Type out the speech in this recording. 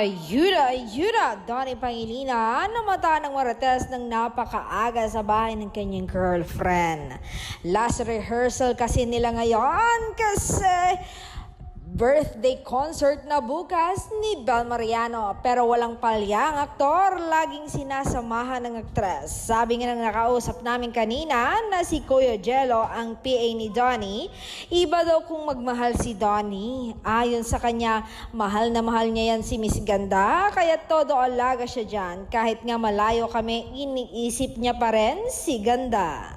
Ayuda, Donnie Pangilinan, namata ng Marites ng napakaaga sa bahay ng kanyang girlfriend. Last rehearsal kasi nila ngayon kasi birthday concert na bukas ni Bel Mariano. Pero walang palyang aktor, laging sinasamahan ng aktres. Sabi nga ng nakausap namin kanina na si Kuya Jello ang PA ni Donnie, iba daw kung magmahal si Donnie. Ayon sa kanya, mahal na mahal niya yan si Miss Ganda, kaya todo alaga siya dyan. Kahit nga malayo kami, iniisip niya pa rin si Ganda.